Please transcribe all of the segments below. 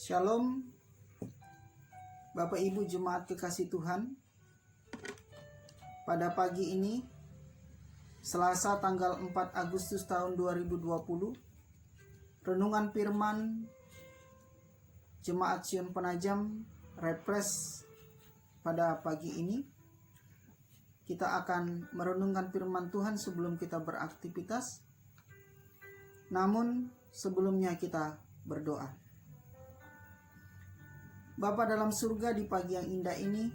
Shalom, Bapak Ibu Jemaat kekasih Tuhan. Pada pagi ini, Selasa tanggal 4 Agustus tahun 2020, renungan firman Jemaat Sion Penajam Refresh pada pagi ini. Kita akan merenungkan firman Tuhan sebelum kita beraktivitas. Namun sebelumnya kita berdoa. Bapa dalam surga, di pagi yang indah ini,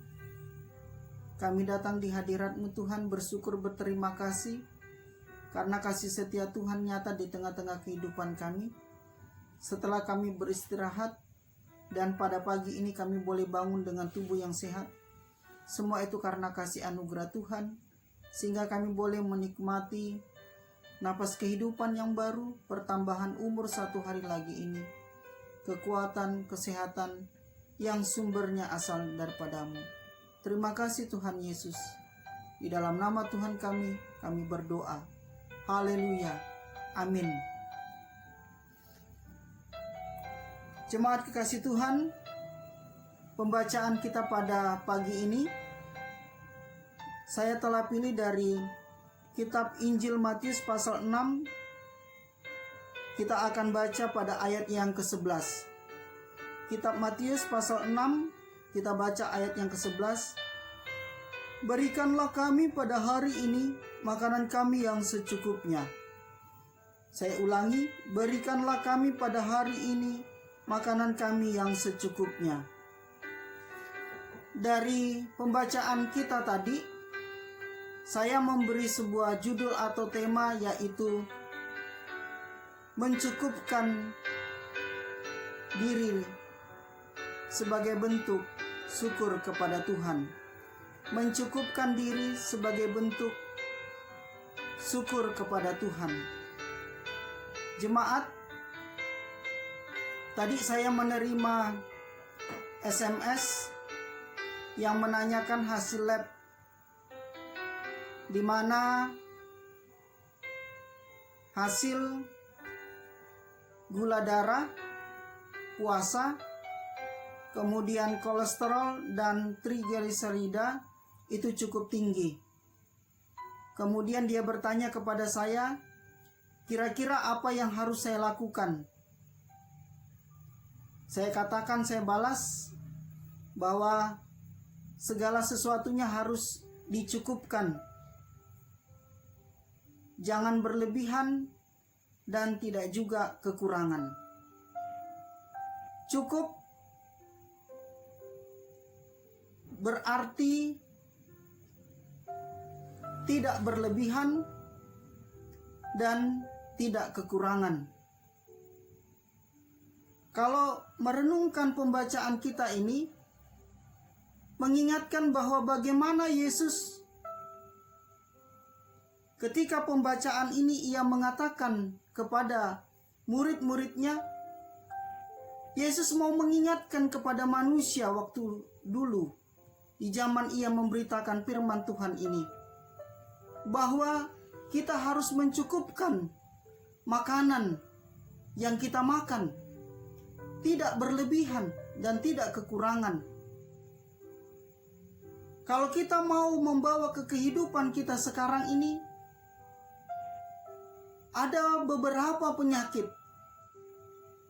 kami datang di hadirat-Mu Tuhan, bersyukur berterima kasih karena kasih setia Tuhan nyata di tengah-tengah kehidupan kami. Setelah kami beristirahat dan pada pagi ini kami boleh bangun dengan tubuh yang sehat, semua itu karena kasih anugerah Tuhan, sehingga kami boleh menikmati napas kehidupan yang baru, pertambahan umur 1 hari lagi ini, kekuatan, kesehatan yang sumbernya asal daripada-Mu. Terima kasih Tuhan Yesus. Di dalam nama Tuhan kami berdoa. Haleluya. Amin. Jemaat kekasih Tuhan, pembacaan kita pada pagi ini saya telah pilih dari kitab Injil Matius pasal 6. Kita akan baca pada ayat yang ke-11. Kitab Matius pasal 6, kita baca ayat yang ke-11. Berikanlah kami pada hari ini makanan kami yang secukupnya. Saya ulangi, berikanlah kami pada hari ini makanan kami yang secukupnya. Dari pembacaan kita tadi, saya memberi sebuah judul atau tema, yaitu mencukupkan diri sebagai bentuk syukur kepada Tuhan. Mencukupkan diri sebagai bentuk syukur kepada Tuhan. Jemaat, tadi saya menerima SMS yang menanyakan hasil lab, di mana hasil gula darah, puasa, kemudian kolesterol dan trigliserida itu cukup tinggi. Kemudian dia bertanya kepada saya, kira-kira apa yang harus saya lakukan? Saya katakan, saya balas bahwa segala sesuatunya harus dicukupkan. Jangan berlebihan dan tidak juga kekurangan. Cukup berarti tidak berlebihan dan tidak kekurangan. Kalau merenungkan pembacaan kita ini, mengingatkan bahwa bagaimana Yesus ketika pembacaan ini ia mengatakan kepada murid-muridnya, Yesus mau mengingatkan kepada manusia waktu dulu, di zaman ia memberitakan firman Tuhan ini, bahwa kita harus mencukupkan makanan yang kita makan, tidak berlebihan dan tidak kekurangan. Kalau kita mau membawa ke kehidupan kita sekarang ini, ada beberapa penyakit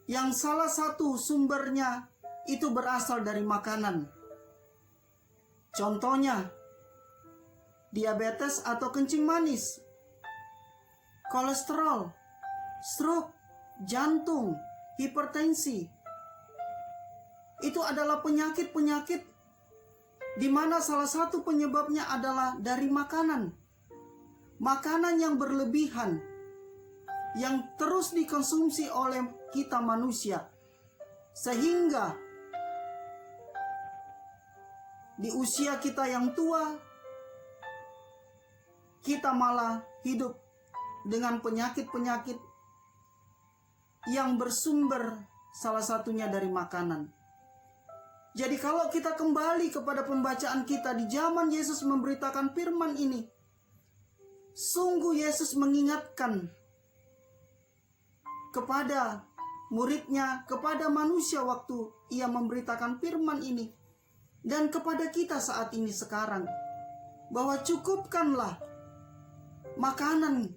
yang salah satu sumbernya itu berasal dari makanan. Contohnya, diabetes atau kencing manis, kolesterol, stroke, jantung, hipertensi. Itu adalah penyakit-penyakit di mana salah satu penyebabnya adalah dari makanan. Makanan yang berlebihan, yang terus dikonsumsi oleh kita manusia, sehingga di usia kita yang tua, kita malah hidup dengan penyakit-penyakit yang bersumber salah satunya dari makanan. Jadi kalau kita kembali kepada pembacaan kita di zaman Yesus memberitakan firman ini, sungguh Yesus mengingatkan kepada muridnya kepada manusia waktu ia memberitakan firman ini, dan kepada kita saat ini sekarang, bahwa cukupkanlah makanan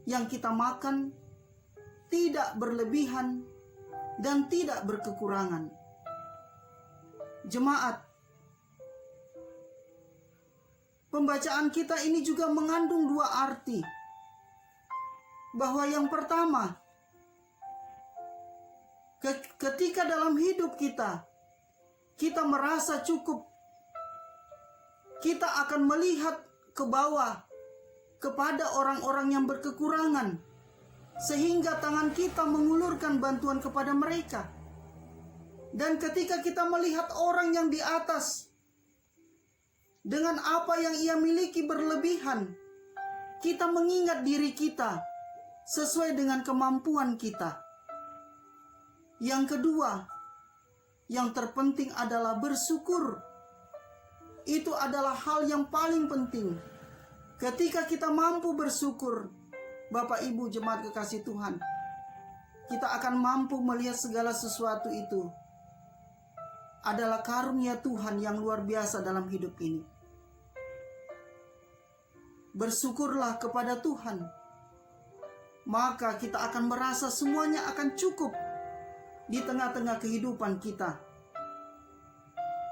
yang kita makan tidak berlebihan dan tidak berkekurangan. Jemaat, pembacaan kita ini juga mengandung dua arti. Bahwa yang pertama, ketika dalam hidup kita merasa cukup, kita akan melihat ke bawah kepada orang-orang yang berkekurangan, sehingga tangan kita mengulurkan bantuan kepada mereka. Dan ketika kita melihat orang yang di atas dengan apa yang ia miliki berlebihan, kita mengingat diri kita sesuai dengan kemampuan kita. Yang kedua, yang terpenting adalah bersyukur. Itu adalah hal yang paling penting. Ketika kita mampu bersyukur, Bapak Ibu jemaat kekasih Tuhan, kita akan mampu melihat segala sesuatu itu adalah karunia Tuhan yang luar biasa dalam hidup ini. Bersyukurlah kepada Tuhan, maka kita akan merasa semuanya akan cukup di tengah-tengah kehidupan kita.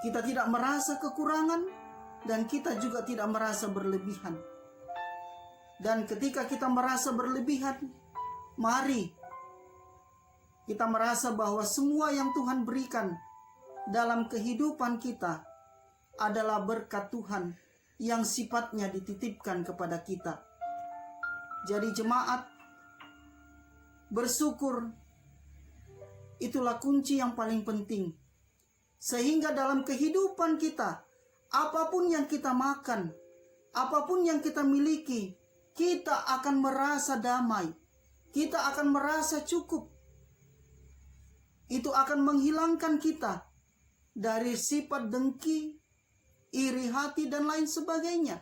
Kita tidak merasa kekurangan dan kita juga tidak merasa berlebihan. Dan ketika kita merasa berlebihan, mari kita merasa bahwa semua yang Tuhan berikan dalam kehidupan kita adalah berkat Tuhan yang sifatnya dititipkan kepada kita. Jadi jemaat, bersyukur itulah kunci yang paling penting. Sehingga dalam kehidupan kita, apapun yang kita makan, apapun yang kita miliki, kita akan merasa damai. Kita akan merasa cukup. Itu akan menghilangkan kita dari sifat dengki, iri hati, dan lain sebagainya.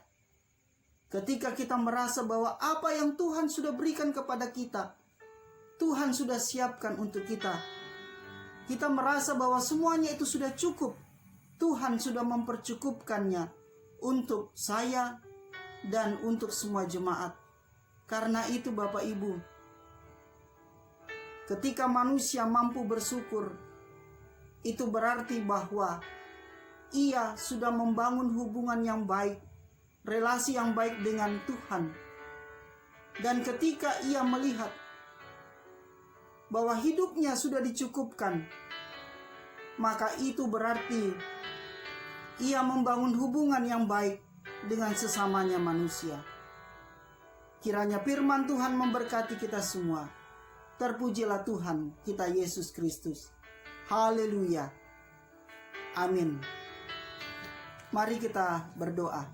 Ketika kita merasa bahwa apa yang Tuhan sudah berikan kepada kita, Tuhan sudah siapkan untuk kita. Kita merasa bahwa semuanya itu sudah cukup. Tuhan sudah mempercukupkannya untuk saya dan untuk semua jemaat. Karena itu Bapak Ibu, ketika manusia mampu bersyukur, itu berarti bahwa ia sudah membangun hubungan yang baik, relasi yang baik dengan Tuhan. Dan ketika ia melihat bahwa hidupnya sudah dicukupkan, maka itu berarti ia membangun hubungan yang baik dengan sesamanya manusia. Kiranya firman Tuhan memberkati kita semua. Terpujilah Tuhan kita Yesus Kristus. Haleluya. Amin. Mari kita berdoa.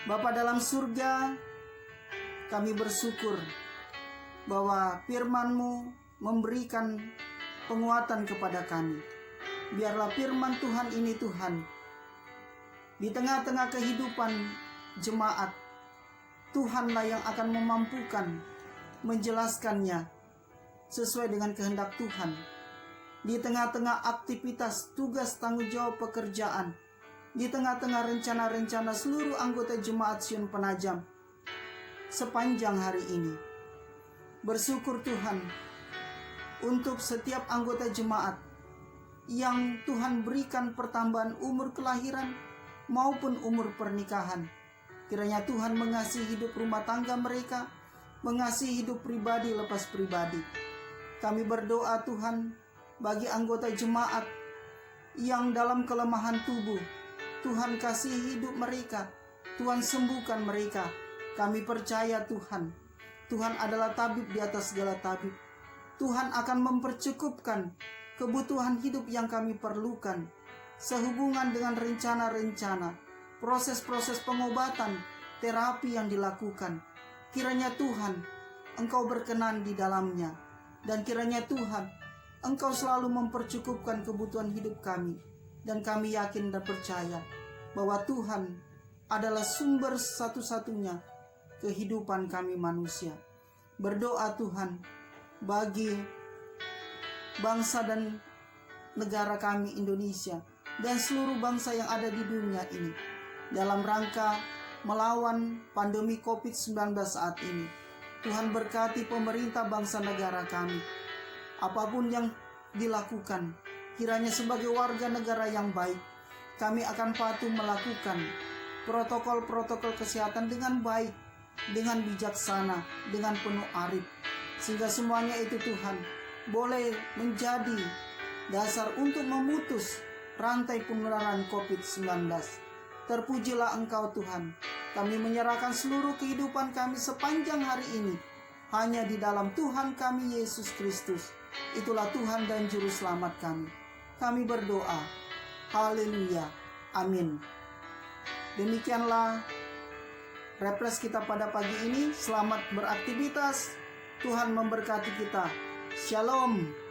Bapa dalam surga, kami bersyukur bahwa firman-Mu memberikan penguatan kepada kami. Biarlah firman Tuhan ini Tuhan, di tengah-tengah kehidupan jemaat, Tuhanlah yang akan memampukan menjelaskannya sesuai dengan kehendak Tuhan. Di tengah-tengah aktivitas, tugas, tanggung jawab pekerjaan, di tengah-tengah rencana-rencana seluruh anggota Jemaat Sion Penajam sepanjang hari ini. Bersyukur Tuhan untuk setiap anggota jemaat yang Tuhan berikan pertambahan umur kelahiran maupun umur pernikahan. Kiranya Tuhan mengasihi hidup rumah tangga mereka, mengasihi hidup pribadi lepas pribadi. Kami berdoa Tuhan bagi anggota jemaat yang dalam kelemahan tubuh, Tuhan kasih hidup mereka, Tuhan sembuhkan mereka. Kami percaya Tuhan, Tuhan adalah tabib di atas segala tabib. Tuhan akan mempercukupkan kebutuhan hidup yang kami perlukan, sehubungan dengan rencana-rencana, proses-proses pengobatan, terapi yang dilakukan. Kiranya Tuhan, Engkau berkenan di dalamnya. Dan kiranya Tuhan, Engkau selalu mempercukupkan kebutuhan hidup kami. Dan kami yakin dan percaya bahwa Tuhan adalah sumber satu-satunya kehidupan kami manusia. Berdoa Tuhan bagi bangsa dan negara kami Indonesia dan seluruh bangsa yang ada di dunia ini dalam rangka melawan pandemi COVID-19 saat ini. Tuhan berkati pemerintah bangsa negara kami. Apapun yang dilakukan, kiranya sebagai warga negara yang baik, kami akan patuh melakukan protokol-protokol kesehatan dengan baik, dengan bijaksana, dengan penuh arif. Sehingga semuanya itu Tuhan boleh menjadi dasar untuk memutus rantai penularan COVID-19. Terpujilah Engkau Tuhan. Kami menyerahkan seluruh kehidupan kami sepanjang hari ini hanya di dalam Tuhan kami Yesus Kristus. Itulah Tuhan dan Juru Selamat kami. Kami berdoa. Haleluya. Amin. Demikianlah refresh kita pada pagi ini. Selamat beraktivitas. Tuhan memberkati kita. Shalom.